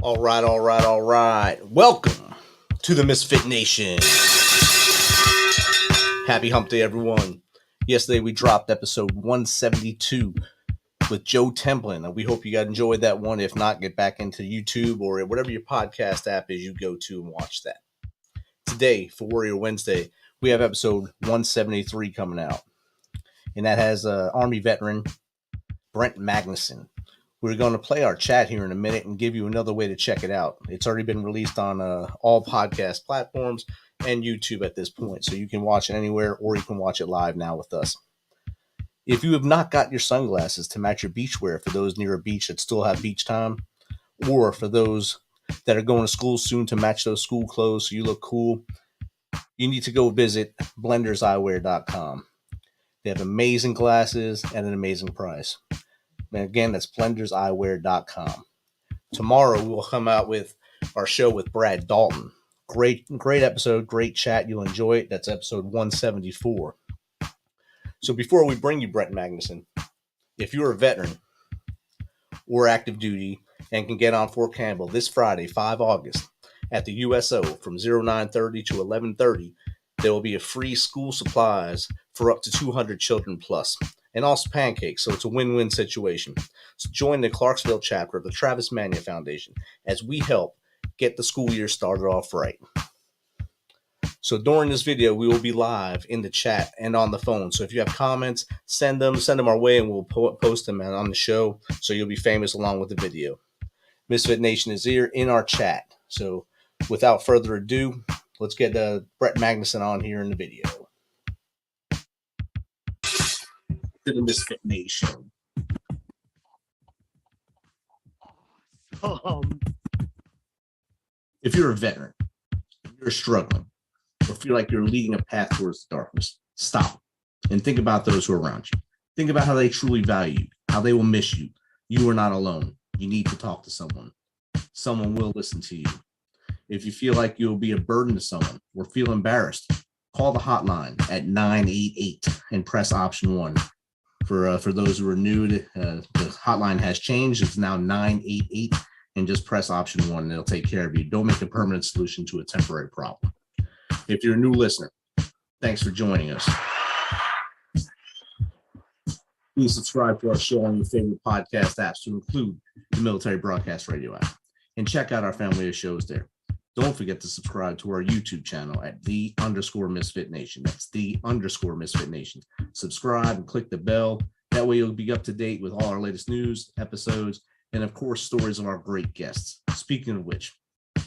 All right. Welcome to the MisFitNation. Happy hump day, everyone. Yesterday we dropped episode 172 with Joe Templin, and we hope you guys enjoyed that one. If not, get back into YouTube or whatever your podcast app is you go to and watch that. Today, for Warrior Wednesday, we have episode 173 coming out, and that has Army veteran Brent Magnussen. We're going to play our chat here in a minute and give you another way to check it out. It's already been released on all podcast platforms and YouTube at this point, so you can watch it anywhere or you can watch it live now with us. If you have not got your sunglasses to match your beach wear for those near a beach that still have beach time, or for those that are going to school soon to match those school clothes so you look cool, you need to go visit blenderseyewear.com. They have amazing glasses at an amazing price. And again, that's blenderseyewear.com. Tomorrow we will come out with our show with Brad Dalton. Great episode, great chat. You'll enjoy it. That's episode 174. So before we bring you Brent Magnussen, if you're a veteran or active duty and can get on Fort Campbell this Friday, 5 August, at the USO from 0930 to 1130, there will be a free school supplies for up to 200 children plus, and also pancakes, so it's a win-win situation. So join the Clarksville chapter of the Travis Mania Foundation as we help get the school year started off right. So during this video, we will be live in the chat and on the phone. So if you have comments, send them our way, and we'll post them on the show, so you'll be famous along with the video. Misfit Nation is here in our chat. So without further ado, let's get Brent Magnussen on here in the video. To the Misfit Nation. If you're a veteran, if you're struggling, or feel like you're leading a path towards the darkness, stop and think about those who are around you. Think about how they truly value you, how they will miss you. You are not alone. You need to talk to someone. Someone will listen to you. If you feel like you'll be a burden to someone or feel embarrassed, call the hotline at 988 and press option 1. For those who are new, the hotline has changed. It's now 988, and just press option 1 and it'll take care of you. Don't make a permanent solution to a temporary problem. If you're a new listener, thanks for joining us. Please subscribe to our show on your favorite podcast apps, to include the Military Broadcast Radio app, and check out our family of shows there. Don't forget to subscribe to our YouTube channel at _MisFitNation. That's _MisFitNation. Subscribe and click the bell. That way you'll be up to date with all our latest news, episodes, and of course, stories of our great guests. Speaking of which,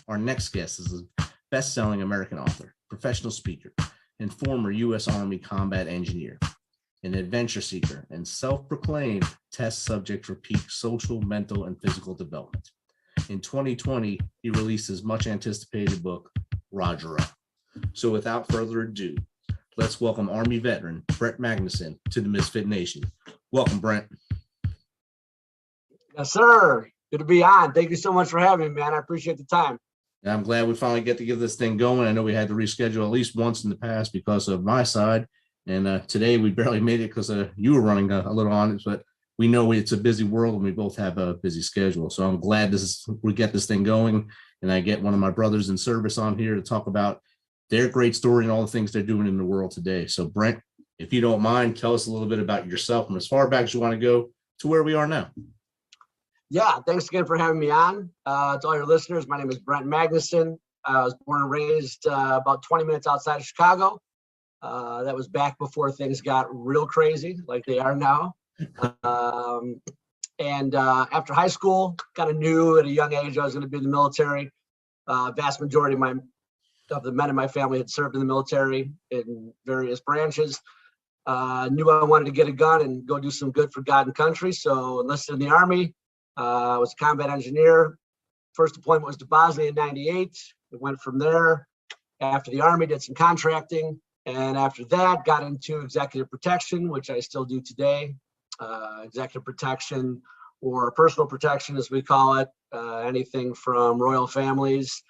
our next guest is a best-selling American author, professional speaker, and former U.S Army Combat Engineer, an adventure seeker, and self-proclaimed test subject for peak social, mental, and physical development. In 2020, he released his much-anticipated book, Roger Up. So without further ado, let's welcome Army veteran Brent Magnussen to the Misfit Nation. Welcome, Brent. Yes, sir. Good to be on. Thank you so much for having me, man. I appreciate the time. I'm glad we finally get to get this thing going. I know we had to reschedule at least once in the past because of my side, and today we barely made it because you were running a little on it, but we know it's a busy world and we both have a busy schedule. So I'm glad we get this thing going, and I get one of my brothers in service on here to talk about their great story and all the things they're doing in the world today. So Brent, if you don't mind, tell us a little bit about yourself from as far back as you want to go to where we are now. Yeah, thanks again for having me on. To all your listeners, my name is Brent Magnussen. I was born and raised about 20 minutes outside of Chicago. That was back before things got real crazy like they are now. And after high school, kind of knew at a young age I was going to be in the military. Vast majority of the men in my family had served in the military in various branches. Knew I wanted to get a gun and go do some good for God and country, so enlisted in the Army. I was a combat engineer. First deployment was to Bosnia in '98. It went from there. After the Army, did some contracting, and after that, got into executive protection, which I still do today. Executive protection, or personal protection as we call it, anything from royal families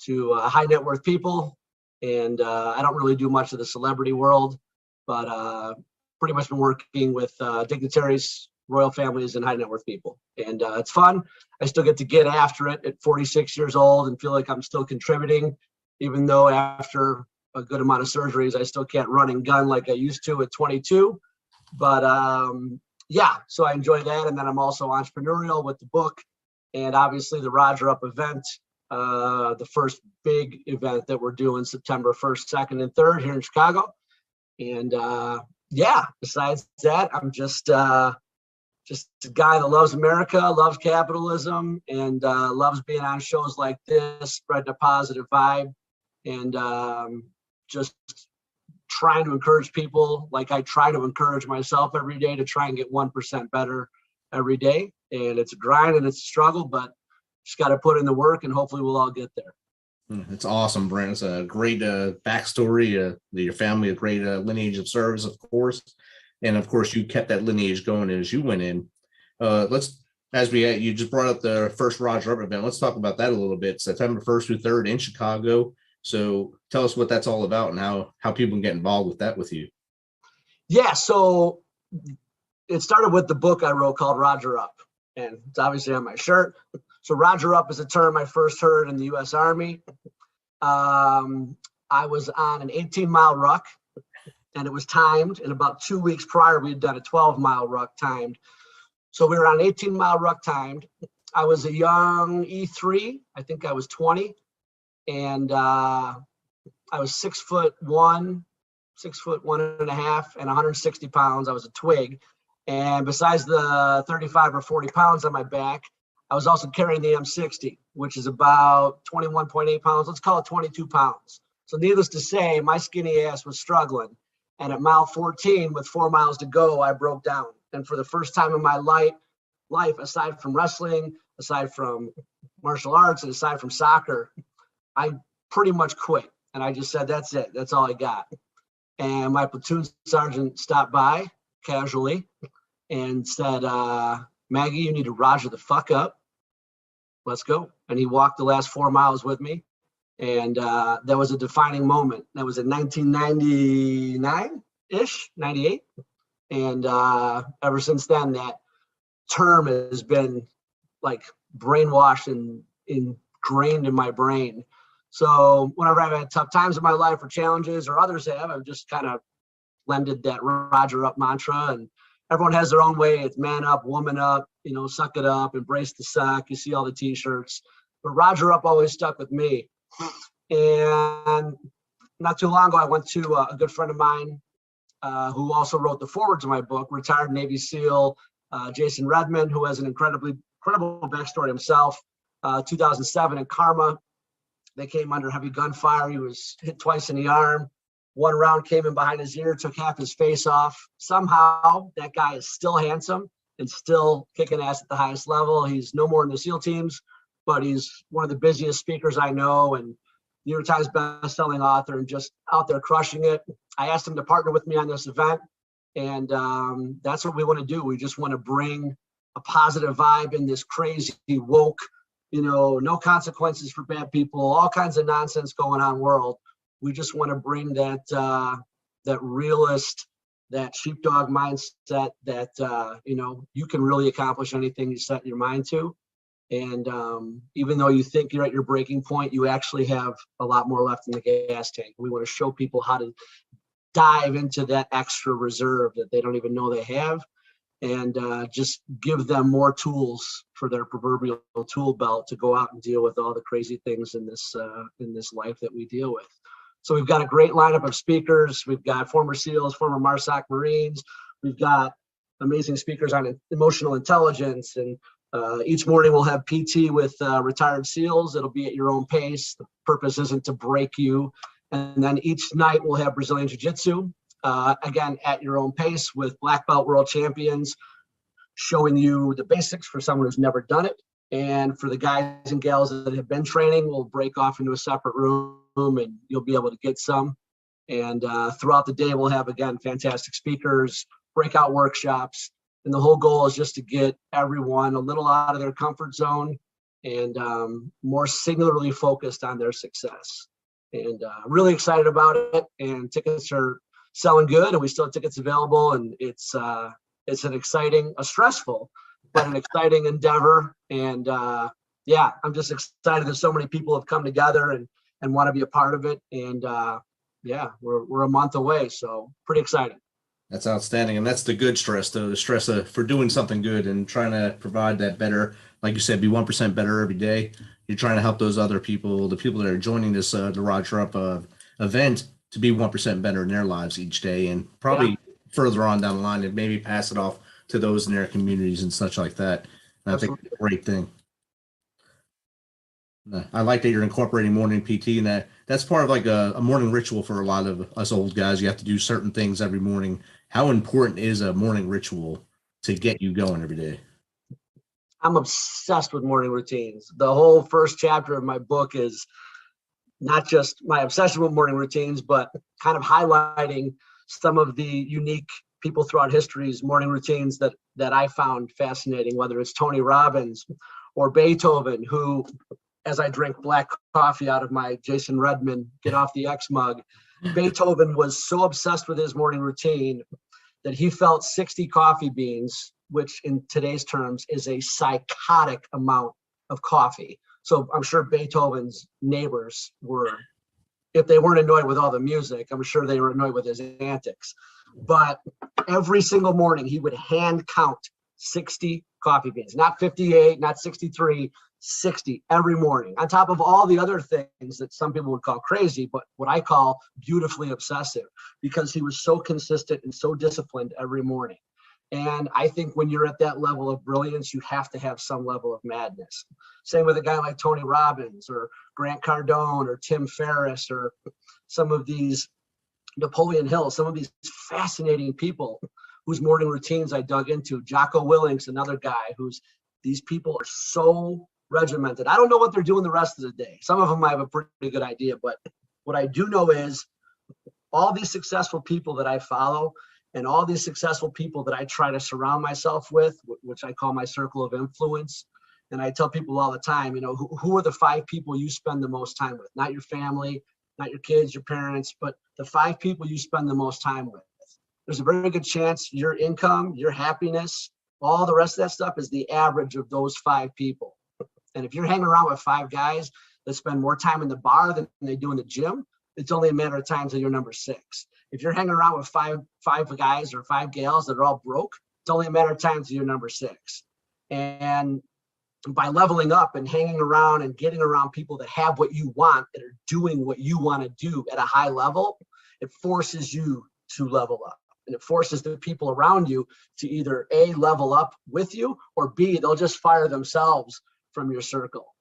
to high net worth people. And I don't really do much of the celebrity world, but pretty much been working with dignitaries royal families and high net worth people. And it's fun. I still get to get after it at 46 years old and feel like I'm still contributing, even though after a good amount of surgeries, I still can't run and gun like I used to at 22. But yeah, so I enjoy that. And then I'm also entrepreneurial with the book and obviously the Roger Up event, the first big event that we're doing September 1st, 2nd, and 3rd here in Chicago. And yeah, besides that, I'm just a guy that loves America, loves capitalism, and loves being on shows like this, spreading a positive vibe, and just trying to encourage people like I try to encourage myself every day to try and get 1% better every day. And it's a grind and it's a struggle, but just got to put in the work and hopefully we'll all get there. It's awesome, Brent. It's a great backstory. Your family, a great lineage of service, of course. And of course, you kept that lineage going as you went in. You just brought up the first Roger Up event. Let's talk about that a little bit. September 1st through 3rd in Chicago. So tell us what that's all about and how people can get involved with that with you. Yeah, so it started with the book I wrote called Roger Up, and it's obviously on my shirt. So Roger Up is a term I first heard in the U.S. Army. I was on an 18-mile ruck, and it was timed. And about 2 weeks prior, we had done a 12-mile ruck timed. So we were on an 18-mile ruck timed. I was a young E3. I think I was 20. And I was 6'1", 6'1.5", and 160 pounds. I was a twig. And besides the 35 or 40 pounds on my back, I was also carrying the M60, which is about 21.8 pounds. Let's call it 22 pounds. So needless to say, my skinny ass was struggling. And at mile 14, with 4 miles to go, I broke down. And for the first time in my life, aside from wrestling, aside from martial arts, and aside from soccer, I pretty much quit. And I just said, that's it. That's all I got. And my platoon sergeant stopped by casually and said, Maggie, you need to Roger the fuck up. Let's go. And he walked the last 4 miles with me. And that was a defining moment. That was in 1999-ish, 98. And ever since then, that term has been like brainwashed and ingrained in my brain. So whenever I've had tough times in my life or challenges or others have, I've just kind of blended that Roger Up mantra. And everyone has their own way. It's man up, woman up, suck it up, embrace the suck. You see all the t-shirts. But Roger Up always stuck with me. And not too long ago, I went to a good friend of mine who also wrote the foreword to my book, retired Navy SEAL Jason Redmond, who has an incredible backstory himself. 2007 in Karma, they came under heavy gunfire. He was hit twice in the arm. One round came in behind his ear, took half his face off. Somehow, that guy is still handsome and still kicking ass at the highest level. He's no more in the SEAL teams, but he's one of the busiest speakers I know and New York Times best-selling author and just out there crushing it. I asked him to partner with me on this event, and that's what we want to do. We just want to bring a positive vibe in this crazy woke, no consequences for bad people, all kinds of nonsense going on world. We just want to bring that realist, that sheepdog mindset that, you can really accomplish anything you set your mind to. And even though you think you're at your breaking point, you actually have a lot more left in the gas tank. We want to show people how to dive into that extra reserve that they don't even know they have, and just give them more tools for their proverbial tool belt to go out and deal with all the crazy things in this life that we deal with. So we've got a great lineup of speakers. We've got former SEALs, former MARSOC Marines. We've got amazing speakers on emotional intelligence. And each morning we'll have PT with retired SEALs. It'll be at your own pace. The purpose isn't to break you. And then each night we'll have Brazilian Jiu-Jitsu, again, at your own pace with black belt world champions, showing you the basics for someone who's never done it. And for the guys and gals that have been training, we'll break off into a separate room and you'll be able to get some. And throughout the day, we'll have, again, fantastic speakers, breakout workshops. And the whole goal is just to get everyone a little out of their comfort zone and more singularly focused on their success. And really excited about it. And tickets are selling good, and we still have tickets available. And it's It's an exciting, a stressful, but an exciting endeavor. And yeah, I'm just excited that so many people have come together and want to be a part of it. And yeah, we're a month away, so pretty exciting. That's outstanding. And that's the good stress, though, the stress for doing something good and trying to provide that better, like you said, be 1% better every day. You're trying to help those other people, the people that are joining this, the Rod Trump event, to be 1% better in their lives each day, and probably Yeah, further on down the line and maybe pass it off to those in their communities and such like that. And I think absolutely. it's a great thing. I like that you're incorporating morning PT, and that's part of like a morning ritual for a lot of us old guys. You have to do certain things every morning. How important is a morning ritual to get you going every day? I'm obsessed with morning routines. The whole first chapter of my book is not just my obsession with morning routines, but kind of highlighting some of the unique people throughout history's morning routines that I found fascinating, whether it's Tony Robbins or Beethoven, who, as I drink black coffee out of my Jason Redman Get Off the X mug, Beethoven was so obsessed with his morning routine that he felt 60 coffee beans, which in today's terms is a psychotic amount of coffee. So I'm sure Beethoven's neighbors were, if they weren't annoyed with all the music, I'm sure they were annoyed with his antics. But every single morning he would hand count 60 coffee beans, not 58, not 63, 60 every morning, on top of all the other things that some people would call crazy, but what I call beautifully obsessive, because he was so consistent and so disciplined every morning. And I think when you're at that level of brilliance, you have to have some level of madness. Same with a guy like Tony Robbins or Grant Cardone or Tim Ferriss or some of these Napoleon Hill, some of these fascinating people whose morning routines I dug into. Jocko Willink, another guy these people are so regimented. I don't know what they're doing the rest of the day. Some of them I have a pretty good idea, but what I do know is all these successful people that I follow and all these successful people that I try to surround myself with, which I call my circle of influence. And I tell people all the time, who are the 5 people you spend the most time with? Not your family, not your kids, your parents, but the 5 people you spend the most time with. There's a very good chance your income, your happiness, all the rest of that stuff is the average of those 5 people. And if you're hanging around with 5 guys that spend more time in the bar than they do in the gym, it's only a matter of time till you're number 6. If you're hanging around with five guys or 5 gals that are all broke, it's only a matter of time till you're number 6. And by leveling up and hanging around and getting around people that have what you want, that are doing what you want to do at a high level, it forces you to level up. And it forces the people around you to either A, level up with you, or B, they'll just fire themselves from your circle.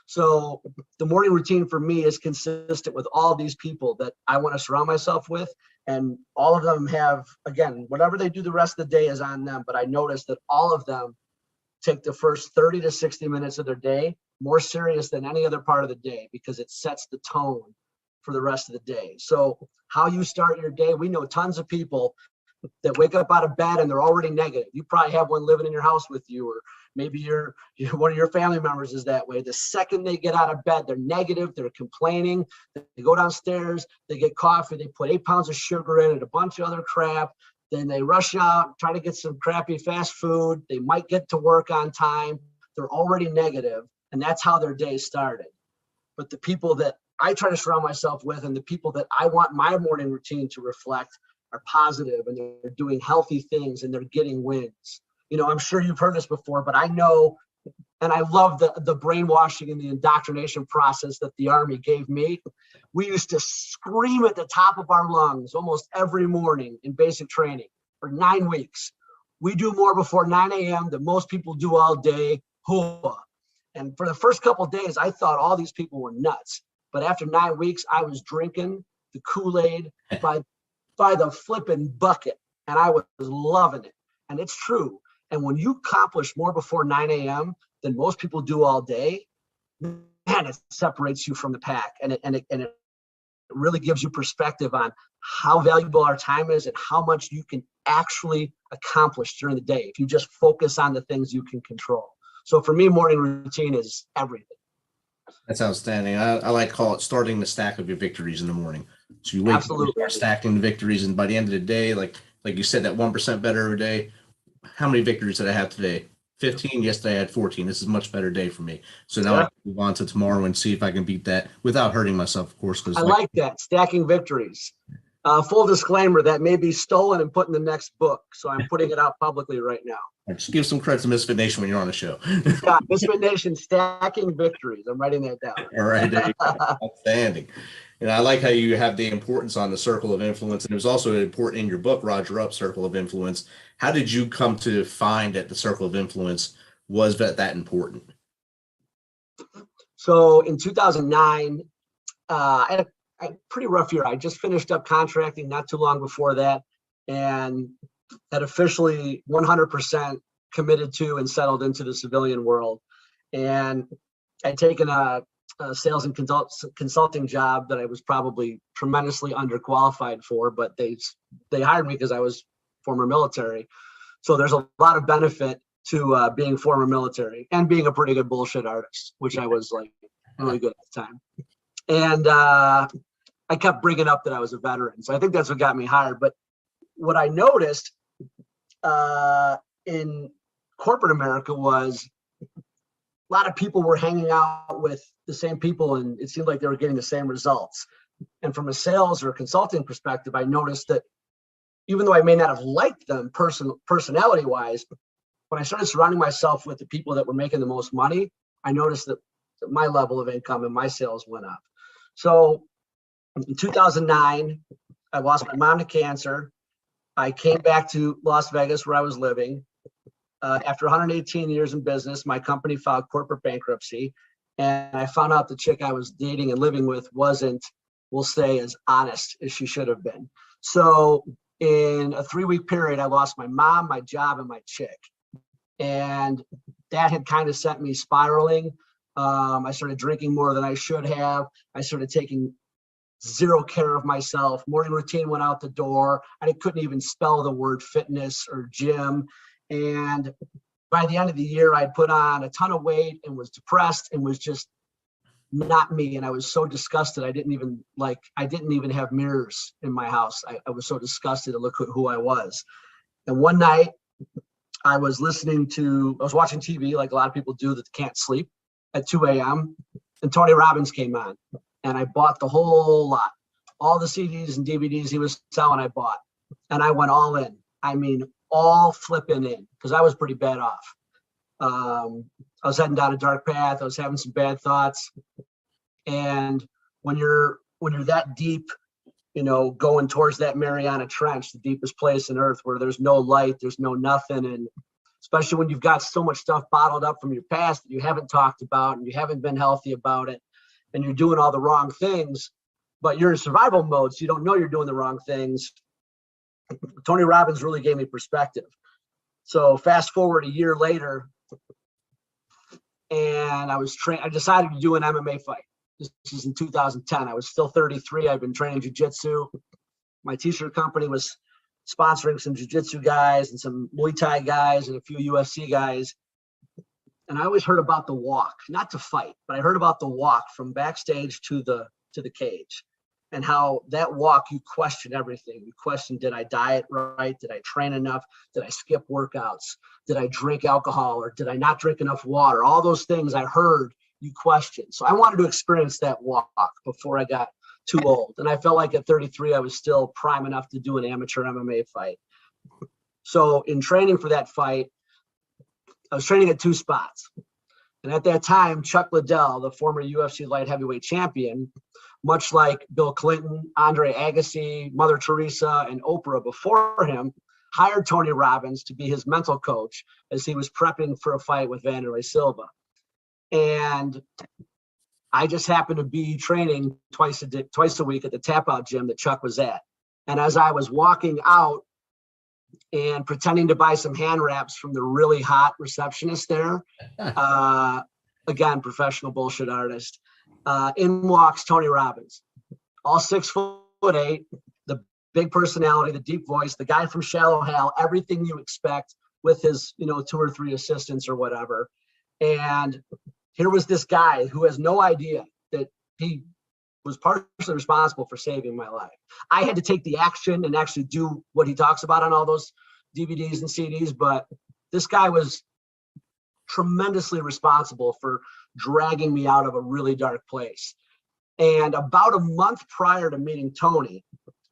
So the morning routine for me is consistent with all these people that I want to surround myself with. And all of them have, again, whatever they do the rest of the day is on them. But I noticed that all of them take the first 30 to 60 minutes of their day more serious than any other part of the day, because it sets the tone for the rest of the day. So how you start your day, we know tons of people that wake up out of bed and they're already negative. You probably have one living in your house with you, or maybe you're one of your family members is that way. The second they get out of bed, they're negative, they're complaining. They go downstairs, they get coffee, they put 8 pounds of sugar in it, a bunch of other crap. Then they rush out, try to get some crappy fast food. They might get to work on time. They're already negative, and that's how their day started. But the people that I try to surround myself with and the people that I want my morning routine to reflect are positive, and they're doing healthy things, and they're getting wins. I'm sure you've heard this before, but I know, and I love the brainwashing and the indoctrination process that the Army gave me. We used to scream at the top of our lungs almost every morning in basic training for 9 weeks. We do more before 9 a.m. than most people do all day. And for the first couple of days, I thought all these people were nuts. But after 9 weeks, I was drinking the Kool-Aid by the flipping bucket, and I was loving it. And it's true. And when you accomplish more before 9 a.m. than most people do all day, man, it separates you from the pack. And it really gives you perspective on how valuable our time is and how much you can actually accomplish during the day if you just focus on the things you can control. So for me, morning routine is everything. That's outstanding. I like to call it starting the stack of your victories in the morning. So you wake up, you start stacking the victories, and by the end of the day, like you said, that 1% better every day. how many victories did I have today? 15. Yesterday I had 14. This is a much better day for me. So now I Yeah, can move on to tomorrow and see if I can beat that without hurting myself, of course. I Because like that, stacking victories. Full disclaimer, that may be stolen and put in the next book. So I'm putting it out publicly right now. just give some credit to MisFitNation when you're on the show. Yeah, MisFitNation, stacking victories. I'm writing that down. All right, there you go. Outstanding. And I like how you have the importance on the circle of influence. And it was also important in your book, Roger Up, Circle of Influence. How did you come to find that the circle of influence was that important? So in 2009, I had a pretty rough year. I just finished up contracting not too long before that, and had officially 100% committed to and settled into the civilian world. And I'd taken a sales and consulting job that I was probably tremendously underqualified for, but they hired me because I was former military. So there's a lot of benefit to being former military and being a pretty good bullshit artist, which I was like really good at the time. And I kept bringing up that I was a veteran. So I think that's what got me hired. But what I noticed in corporate America was a lot of people were hanging out with the same people, and it seemed like they were getting the same results. And from a sales or consulting perspective, I noticed that even though I may not have liked them personality wise, when I started surrounding myself with the people that were making the most money, I noticed that my level of income and my sales went up. So in 2009, I lost my mom to cancer. I came back to Las Vegas where I was living. After 118 years in business, my company filed corporate bankruptcy. And I found out the chick I was dating and living with wasn't, we'll say, as honest as she should have been. So in a 3-week period, I lost my mom, my job, and my chick. And that had kind of sent me spiraling. I started drinking more than I should have. I started taking zero care of myself. Morning routine went out the door. I couldn't even spell the word fitness or gym. And by the end of the year, I'd put on a ton of weight and was depressed and was just not me. And I was so disgusted. I didn't even have mirrors in my house. I was so disgusted to look at who I was. And one night I was watching TV like a lot of people do that can't sleep at 2 a.m. and Tony Robbins came on, and I bought the whole lot, all the CDs and DVDs he was selling. I bought, and I went all in. I mean, all flipping in, because I was pretty bad off. I was heading down a dark path. I was having some bad thoughts, and when you're that deep, going towards that Mariana Trench, the deepest place on earth, where there's no light, there's no nothing, and especially when you've got so much stuff bottled up from your past that you haven't talked about and you haven't been healthy about it, and you're doing all the wrong things, but you're in survival mode, so you don't know you're doing the wrong things. Tony Robbins really gave me perspective. So fast forward a year later, and I decided to do an MMA fight. This is in 2010. I was still 33. I've been training jiu-jitsu. My t-shirt company was sponsoring some jiu-jitsu guys and some Muay Thai guys and a few UFC guys. And I always heard about the walk, not to fight, but I heard about the walk from backstage to the cage, and how that walk, you question everything. You question, did I diet right? Did I train enough? Did I skip workouts? Did I drink alcohol, or did I not drink enough water? All those things I heard you question. So I wanted to experience that walk before I got too old. And I felt like at 33, I was still prime enough to do an amateur MMA fight. So in training for that fight, I was training at 2 spots. And at that time, Chuck Liddell, the former UFC light heavyweight champion, much like Bill Clinton, Andre Agassi, Mother Teresa, and Oprah before him, hired Tony Robbins to be his mental coach as he was prepping for a fight with Wanderlei Silva. And I just happened to be training twice a week at the tap out gym that Chuck was at. And as I was walking out and pretending to buy some hand wraps from the really hot receptionist there, again, professional bullshit artist, in walks Tony Robbins, all 6'8", the big personality, the deep voice, the guy from Shallow Hal, everything you expect, with his 2 or 3 assistants or whatever. And here was this guy who has no idea that he was partially responsible for saving my life. I had to take the action and actually do what he talks about on all those DVDs and CDs, but this guy was tremendously responsible for dragging me out of a really dark place. And about a month prior to meeting Tony,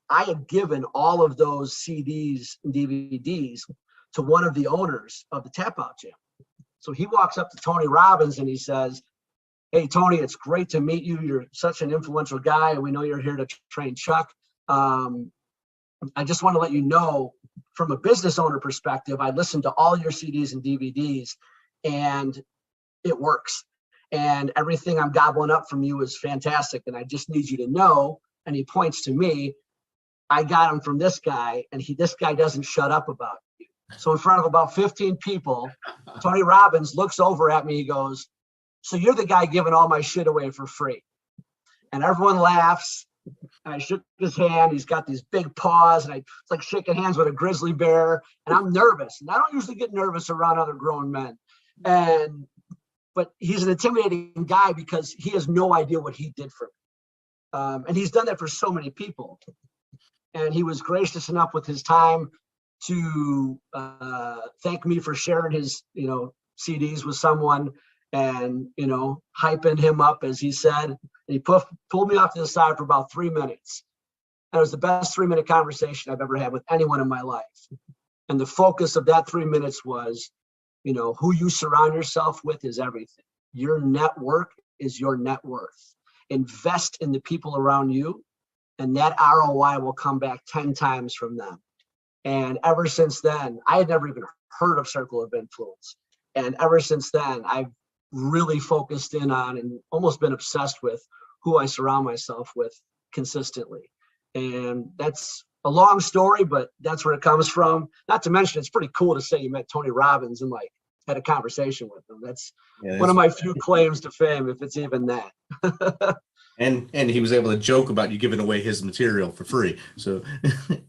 I had given all of those CDs and DVDs to one of the owners of the Tap Out Gym. So he walks up to Tony Robbins and he says, "Hey, Tony, it's great to meet you. You're such an influential guy, and we know you're here to train Chuck. I just want to let you know, from a business owner perspective, I listened to all your CDs and DVDs, and it works. And everything I'm gobbling up from you is fantastic. And I just need you to know," and he points to me, "I got him from this guy, and this guy doesn't shut up about you." So in front of about 15 people, Tony Robbins looks over at me. He goes, "So you're the guy giving all my shit away for free?" And everyone laughs. I shook his hand. He's got these big paws, and it's like shaking hands with a grizzly bear. And I'm nervous. And I don't usually get nervous around other grown men. But he's an intimidating guy because he has no idea what he did for me. And he's done that for so many people. And he was gracious enough with his time to thank me for sharing his, CDs with someone, and hyping him up, as he said. And he pulled me off to the side for about 3 minutes. And it was the best 3-minute conversation I've ever had with anyone in my life. And the focus of that 3 minutes was, who you surround yourself with is everything. Your network is your net worth. Invest in the people around you, and that ROI will come back 10 times from them. And ever since then, I had never even heard of Circle of Influence. And ever since then, I've really focused in on and almost been obsessed with who I surround myself with consistently. And that's a long story, but that's where it comes from. Not to mention, it's pretty cool to say you met Tony Robbins and had a conversation with him. That's one of my few claims to fame, if it's even that. And he was able to joke about you giving away his material for free. So,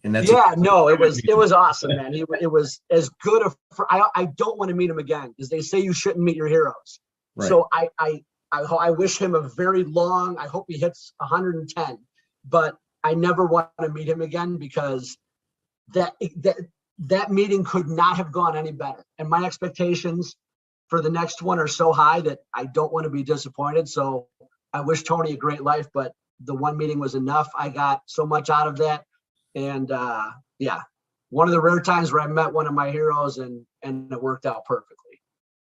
and that's it was awesome, man. It was as good I don't want to meet him again, because they say you shouldn't meet your heroes. Right. So I wish him a very long. I hope he hits 110, but I never want to meet him again, because that meeting could not have gone any better. And my expectations for the next one are so high that I don't want to be disappointed. So I wish Tony a great life, but the one meeting was enough. I got so much out of that. And one of the rare times where I met one of my heroes, and it worked out perfectly.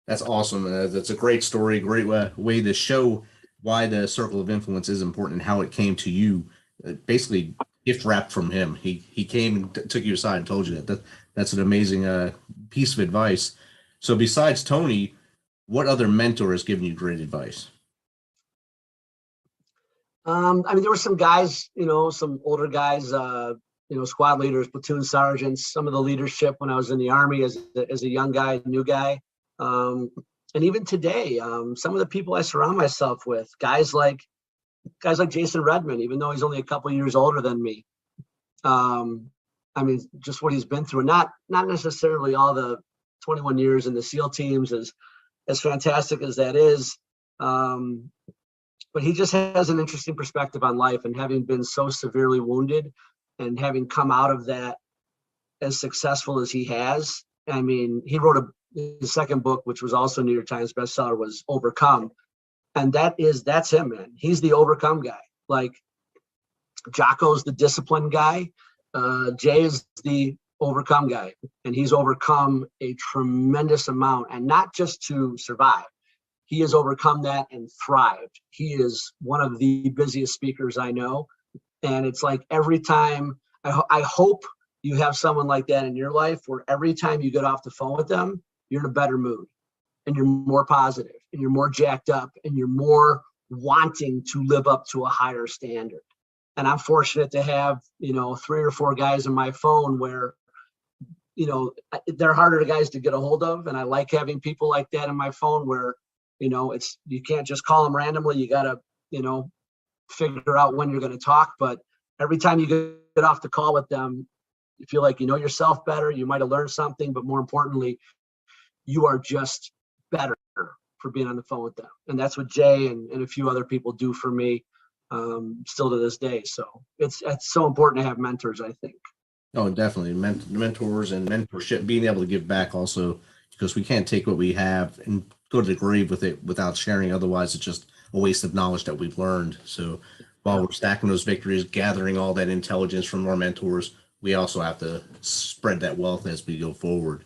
That's awesome. That's a great story, great way to show why the Circle of Influence is important and how it came to you. Basically, gift wrapped from him. He came and took you aside and told you that. That's an amazing piece of advice. So besides Tony, what other mentor has given you great advice? There were some guys, some older guys, squad leaders, platoon sergeants, some of the leadership when I was in the Army as a young guy, new guy. And even today, some of the people I surround myself with, guys like Jason Redman, even though he's only a couple of years older than me. Just what he's been through, and not necessarily all the 21 years in the SEAL teams, as fantastic as that is. But he just has an interesting perspective on life, and having been so severely wounded and having come out of that as successful as he has. He wrote his second book, which was also New York Times bestseller, was Overcome. And that's him, man. He's the overcome guy. Like Jocko's the discipline guy. Jay is the overcome guy. And he's overcome a tremendous amount, and not just to survive. He has overcome that and thrived. He is one of the busiest speakers I know. And it's like every time, I hope you have someone like that in your life, where every time you get off the phone with them, you're in a better mood, and you're more positive, and you're more jacked up, and you're more wanting to live up to a higher standard. And I'm fortunate to have, 3 or 4 guys in my phone where, they're harder guys to get a hold of. And I like having people like that in my phone where, you can't just call them randomly. You got to, figure out when you're going to talk. But every time you get off the call with them, you feel like you know yourself better. You might have learned something, but more importantly, you are just better for being on the phone with them. And that's what Jay and a few other people do for me still to this day. So it's so important to have mentors, I think. Oh, definitely. Mentors and mentorship, being able to give back also, because we can't take what we have and go to the grave with it without sharing. Otherwise, it's just a waste of knowledge that we've learned. So while Yeah. we're stacking those victories, gathering all that intelligence from our mentors, we also have to spread that wealth as we go forward.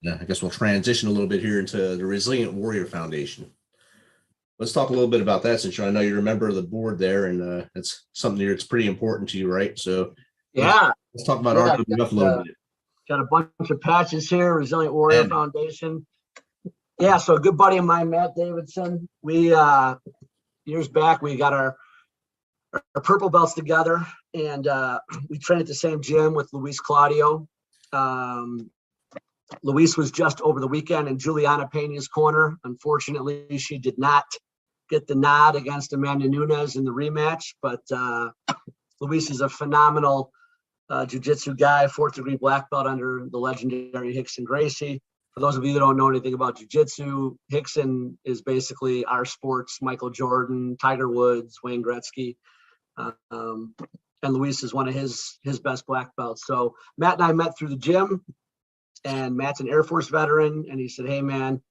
Yeah, I guess we'll transition a little bit here into the Resilient Warrior Foundation. Let's talk a little bit about that, since I know you're a member of the board there, and it's something that's pretty important to you, right? So let's Yeah. let's talk about Yeah. RWF a little bit. Got a bunch of patches here. Resilient Warrior And Foundation. Yeah. So a good buddy of mine, Matt Davidson. We years back we got our purple belts together, and we trained at the same gym with Luis Claudio. Luis was just over the weekend in Juliana Pena's corner. Unfortunately, she did not get the nod against Amanda Nunes in the rematch, but Luis is a phenomenal jiu-jitsu guy, 4th degree black belt under the legendary Rickson Gracie. For those of you that don't know anything about jiu-jitsu, Rickson is basically our sport's Michael Jordan, Tiger Woods, Wayne Gretzky. And Luis is one of his best black belts. So Matt and I met through the gym, and Matt's an Air Force veteran, and he said, "Hey man,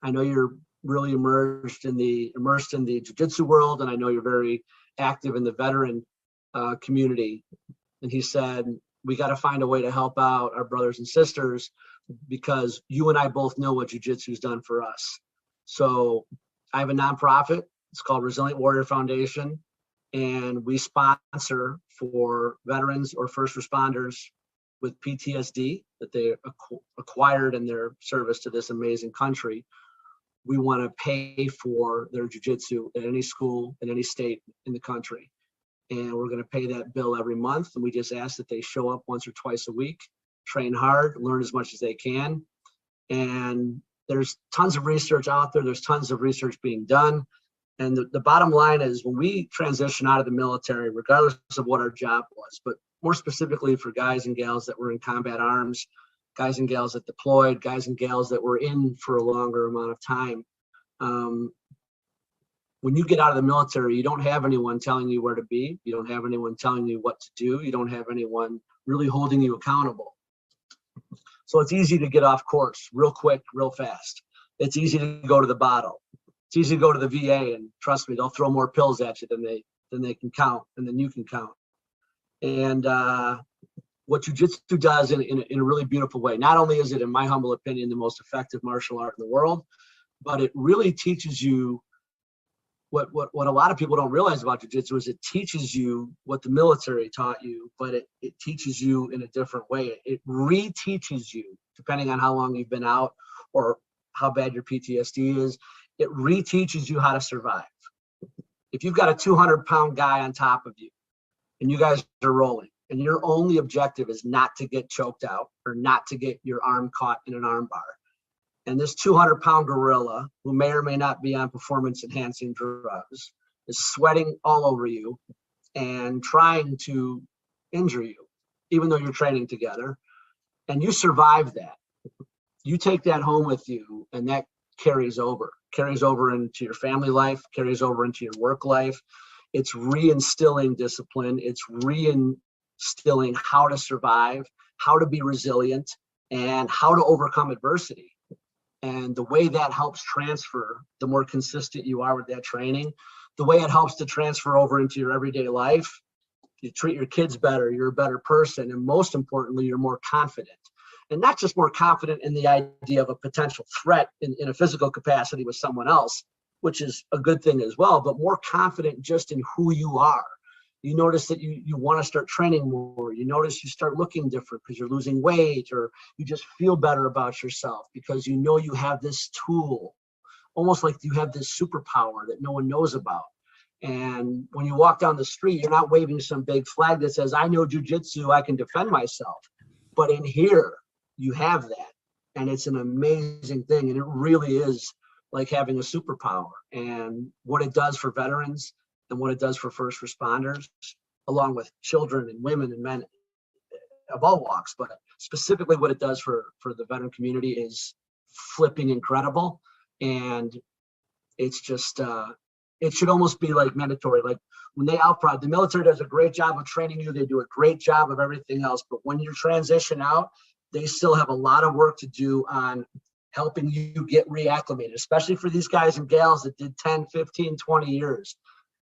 I know you're really immersed in the jiu-jitsu world, and I know you're very active in the veteran community." And he said, "We got to find a way to help out our brothers and sisters, because you and I both know what jiu-jitsu has done for us." So I have a nonprofit. It's called Resilient Warrior Foundation, and we sponsor for veterans or first responders with PTSD that they acquired in their service to this amazing country. We want to pay for their jiu-jitsu at any school in any state in the country. And we're going to pay that bill every month. And we just ask that they show up once or twice a week, train hard, learn as much as they can. And there's tons of research out there. There's tons of research being done. And the bottom line is, when we transition out of the military, regardless of what our job was, but more specifically for guys and gals that were in combat arms, guys and gals that deployed, guys and gals that were in for a longer amount of time, when you get out of the military, you don't have anyone telling you where to be. You don't have anyone telling you what to do. You don't have anyone really holding you accountable. So it's easy to get off course real quick, real fast. It's easy to go to the bottle. It's easy to go to the VA, and trust me, they'll throw more pills at you than they can count, and then you can count. And what jiu-jitsu does in a really beautiful way, not only is it, in my humble opinion, the most effective martial art in the world, but it really teaches you what a lot of people don't realize about jiu-jitsu is it teaches you what the military taught you, but it teaches you in a different way. It reteaches you, depending on how long you've been out or how bad your PTSD is. It reteaches you how to survive. If you've got a 200-pound guy on top of you and you guys are rolling, and your only objective is not to get choked out or not to get your arm caught in an arm bar, and this 200-pound gorilla, who may or may not be on performance-enhancing drugs, is sweating all over you and trying to injure you, even though you're training together, and you survive that, you take that home with you, and that carries over into your family life, carries over into your work life. It's reinstilling discipline. It's reinstilling how to survive, how to be resilient, and how to overcome adversity. And the way that helps transfer, the more consistent you are with that training, the way it helps to transfer over into your everyday life, you treat your kids better, you're a better person, and most importantly, you're more confident. And not just more confident in the idea of a potential threat in a physical capacity with someone else, which is a good thing as well, but more confident just in who you are. You notice that you want to start training more. You notice you start looking different because you're losing weight, or you just feel better about yourself because you know you have this tool, almost like you have this superpower that no one knows about. And when you walk down the street, you're not waving some big flag that says, "I know jiu-jitsu, I can defend myself." But in here, you have that. And it's an amazing thing. And it really is like having a superpower. And what it does for veterans and what it does for first responders, along with children and women and men of all walks, but specifically what it does for the veteran community, is flipping incredible. And it's just it should almost be like mandatory. Like when they outprod, the military does a great job of training you. They do a great job of everything else. But when you transition out, they still have a lot of work to do on helping you get reacclimated, especially for these guys and gals that did 10, 15, 20 years.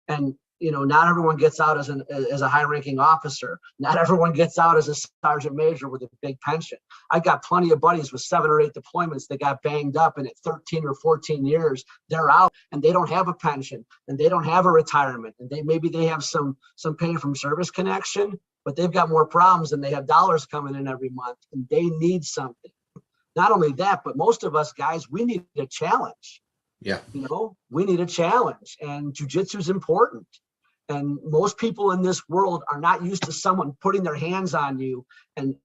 And, you know, not everyone gets out as a high-ranking officer. Not everyone gets out as a sergeant major with a big pension. I got plenty of buddies with 7 or 8 deployments that got banged up, and at 13 or 14 years, they're out and they don't have a pension and they don't have a retirement, and maybe they have some pay from service connection, but they've got more problems and they have dollars coming in every month and they need something. Not only that, but most of us guys, we need a challenge. Yeah. You know, we need a challenge, and jiu-jitsu is important. And most people in this world are not used to someone putting their hands on you and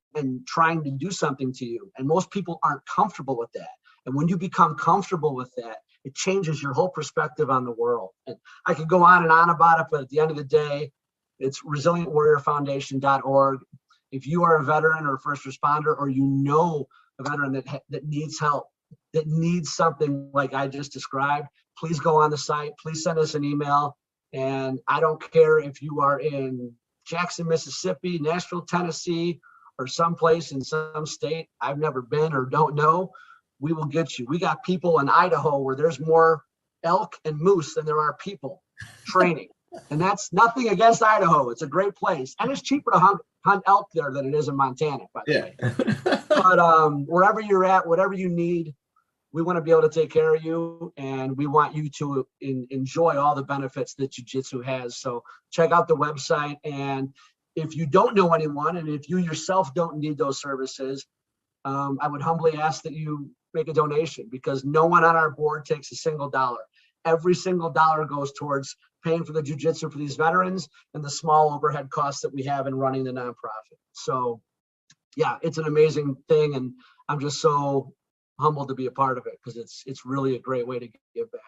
trying to do something to you. And most people aren't comfortable with that. And when you become comfortable with that, it changes your whole perspective on the world. And I could go on and on about it, but at the end of the day, it's resilientwarriorfoundation.org. If you are a veteran or a first responder, or you know a veteran that needs help, that needs something like I just described, please go on the site. Please send us an email. And I don't care if you are in Jackson, Mississippi, Nashville, Tennessee, or someplace in some state I've never been or don't know, we will get you. We got people in Idaho where there's more elk and moose than there are people training. And that's nothing against Idaho. It's a great place. And it's cheaper to hunt elk there than it is in Montana, by the way. But wherever you're at, whatever you need, we want to be able to take care of you, and we want you to enjoy all the benefits that jiu-jitsu has. So check out the website. And if you don't know anyone, and if you yourself don't need those services, I would humbly ask that you make a donation, because no one on our board takes a single dollar. Every single dollar goes towards paying for the jiu-jitsu for these veterans and the small overhead costs that we have in running the nonprofit. So yeah, it's an amazing thing. And I'm just so humbled to be a part of it, because it's really a great way to give back.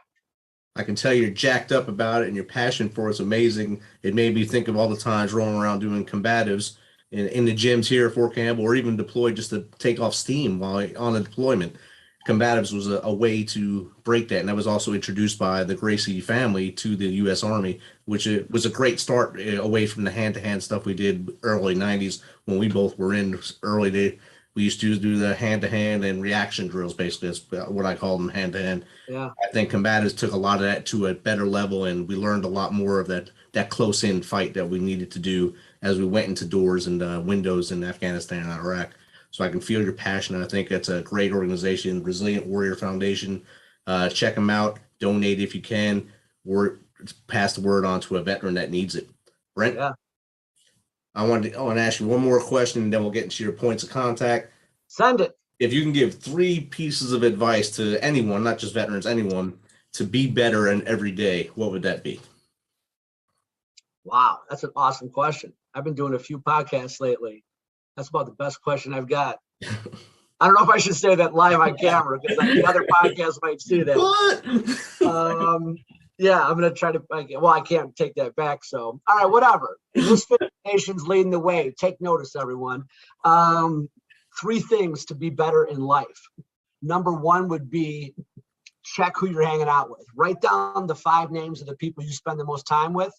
I can tell you're jacked up about it, and your passion for it's amazing. It made me think of all the times rolling around doing combatives in the gyms here at Fort Campbell, or even deployed just to take off steam while on a deployment. Combatives was a way to break that, and that was also introduced by the Gracie family to the U.S. Army, which it was a great start away from the hand-to-hand stuff we did early 90s when we both were in early day. We used to do the hand-to-hand and reaction drills, basically. That's what I call them, hand-to-hand. Yeah. I think combatives took a lot of that to a better level, and we learned a lot more of that close-in fight that we needed to do as we went into doors and windows in Afghanistan and Iraq. So I can feel your passion, and I think that's a great organization, Resilient Warrior Foundation. Check them out. Donate if you can, or pass the word on to a veteran that needs it. Brent? Yeah. I want to ask you one more question, and then we'll get into your points of contact. Send it. If you can give 3 pieces of advice to anyone, not just veterans, anyone, to be better in every day, what would that be? Wow, that's an awesome question. I've been doing a few podcasts lately. That's about the best question I've got. I don't know if I should say that live on camera, because the other podcasts might see that. What? Yeah, I'm going to try to, well, I can't take that back. So, all right, whatever. MisFitNation's leading the way. Take notice, everyone. 3 things to be better in life. Number 1 would be check who you're hanging out with. Write down the 5 names of the people you spend the most time with.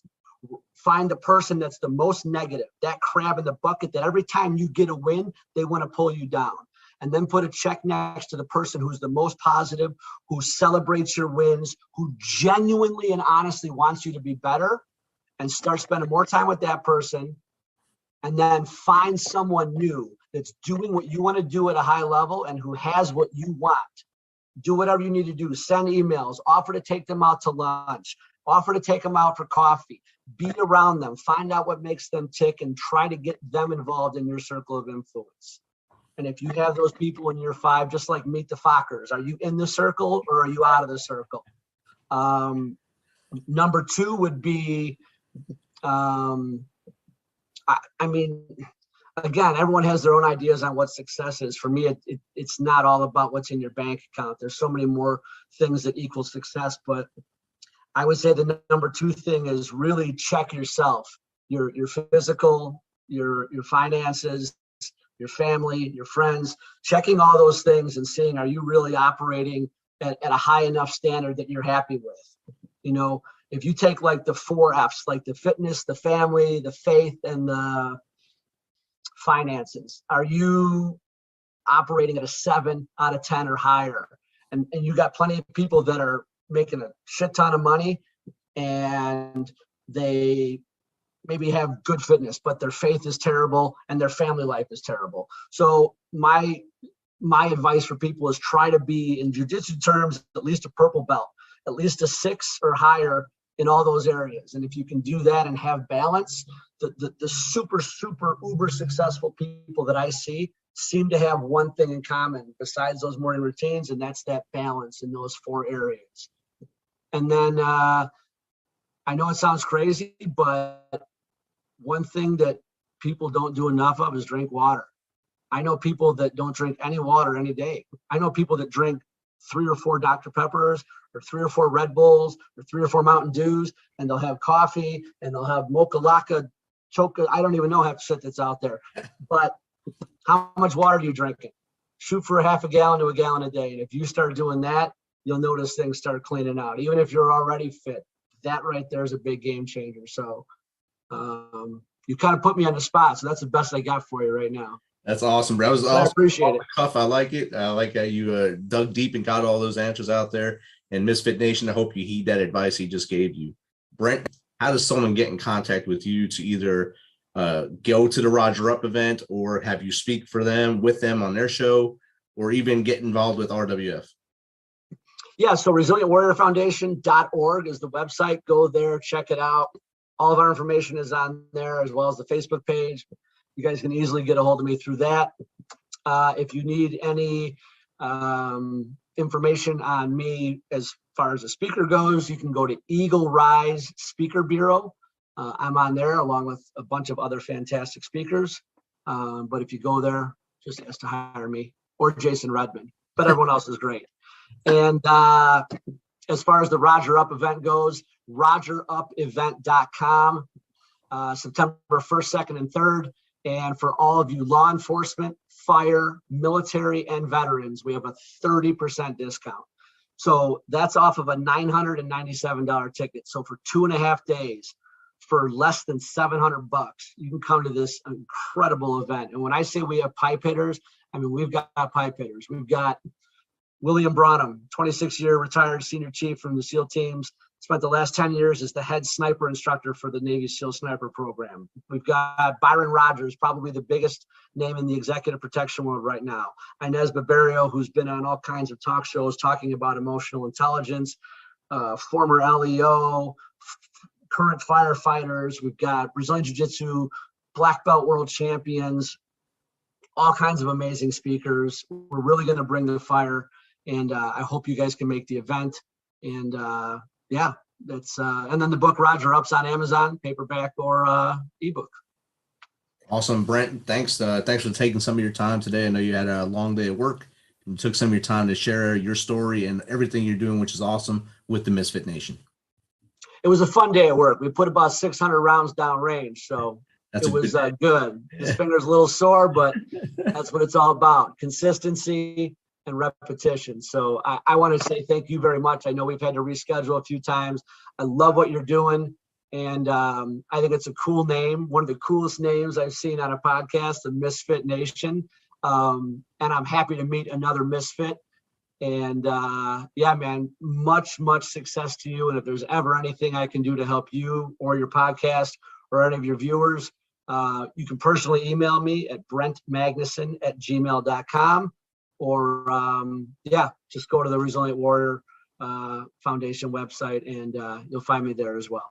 Find the person that's the most negative, that crab in the bucket that every time you get a win, they want to pull you down. And then put a check next to the person who's the most positive, who celebrates your wins, who genuinely and honestly wants you to be better, and start spending more time with that person. And then find someone new that's doing what you want to do at a high level and who has what you want. Do whatever you need to do. Send emails, offer to take them out to lunch, offer to take them out for coffee, be around them, find out what makes them tick, and try to get them involved in your circle of influence. And if you have those people in year 5, just like Meet the Fockers, are you in the circle or are you out of the circle? Number 2 would be, I mean, again, everyone has their own ideas on what success is. For me, it's not all about what's in your bank account. There's so many more things that equal success. But I would say the number 2 thing is really check yourself, your physical, your finances, your family, your friends, checking all those things and seeing, are you really operating at a high enough standard that you're happy with? You know, if you take like the 4 F's, like the fitness, the family, the faith, and the finances, are you operating at a 7 out of 10 or higher? And you got plenty of people that are making a shit ton of money and they maybe have good fitness, but their faith is terrible and their family life is terrible. So my advice for people is try to be, in jiu-jitsu terms, at least a purple belt, at least a 6 or higher in all those areas. And if you can do that and have balance, the super, super uber successful people that I see seem to have one thing in common besides those morning routines, and that's that balance in those 4 areas. And then I know it sounds crazy, but one thing that people don't do enough of is drink water. I know people that don't drink any water any day. I know people that drink 3 or 4 Dr. Peppers or 3 or 4 Red Bulls or 3 or 4 Mountain Dews, and they'll have coffee and they'll have mocha laka choca. I don't even know half the shit that's out there. But how much water are you drinking? Shoot for a half a gallon to a gallon a day. And if you start doing that, you'll notice things start cleaning out. Even if you're already fit, that right there is a big game changer. So you kind of put me on the spot. So that's the best I got for you right now. That's awesome, bro. I appreciate it. Cuff. I like it. I like how you dug deep and got all those answers out there. And MisFitNation, I hope you heed that advice he just gave you. Brent, how does someone get in contact with you to either go to the Roger Up event or have you speak for them, with them on their show, or even get involved with RWF? Yeah, so ResilientWarriorFoundation.org is the website. Go there, check it out. All of our information is on there, as well as the Facebook page. You guys can easily get a hold of me through that. If you need any information on me as far as a speaker goes, you can go to Eagle Rise Speaker Bureau. I'm on there along with a bunch of other fantastic speakers. But if you go there, just ask to hire me or Jason Redman, but everyone else is great. And as far as the Roger Up event goes, rogerupevent.com, September 1st, 2nd, and 3rd. And for all of you law enforcement, fire, military, and veterans, we have a 30% discount. So that's off of a $997 ticket. So for 2.5 days, for less than $700, you can come to this incredible event. And when I say we have pipe hitters, I mean, we've got pipe hitters. We've got William Branham, 26-year retired senior chief from the SEAL teams, spent the last 10 years as the head sniper instructor for the Navy SEAL sniper program. We've got Byron Rogers, probably the biggest name in the executive protection world right now. Inez Barberio, who's been on all kinds of talk shows talking about emotional intelligence, former LEO, current firefighters. We've got Brazilian Jiu-Jitsu, black belt world champions, all kinds of amazing speakers. We're really going to bring the fire, and I hope you guys can make the event. And yeah, that's and then the book Roger Up's on Amazon, paperback or ebook. Awesome, Brent. Thanks for taking some of your time today. I know you had a long day at work and took some of your time to share your story and everything you're doing, which is awesome, with the MisFitNation. It was a fun day at work. We put about 600 rounds downrange, so it was good. His finger's a little sore, but that's what it's all about: consistency and repetition. So I want to say thank you very much. I know we've had to reschedule a few times. I love what you're doing. And I think it's a cool name, one of the coolest names I've seen on a podcast, the MisFitNation. And I'm happy to meet another Misfit. And yeah, man, much success to you. And if there's ever anything I can do to help you or your podcast or any of your viewers, you can personally email me at brentmagnussen@gmail.com. Or yeah, just go to the Resilient Warrior Foundation website and you'll find me there as well.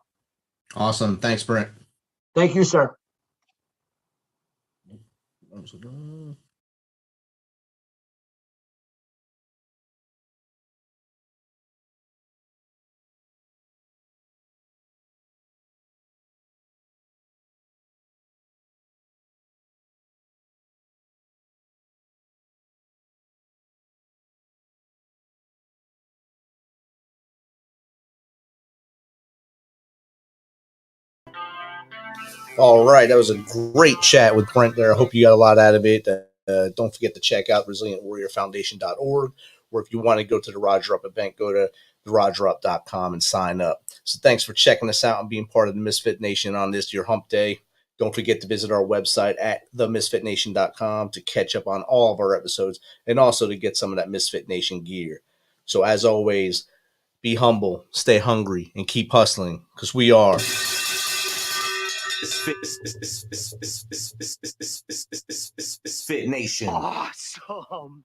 Awesome. Thanks, Brent. Thank you, sir. All right, that was a great chat with Brent there. I hope you got a lot out of it. Don't forget to check out ResilientWarriorFoundation.org, or if you want to go to the Roger Up event, go to garagereup.com and sign up. So thanks for checking us out and being part of the Misfit Nation on this, your hump day. Don't forget to visit our website at themisfitnation.com to catch up on all of our episodes and also to get some of that Misfit Nation gear. So as always, be humble, stay hungry, and keep hustling because we are Misfit Nation. Awesome.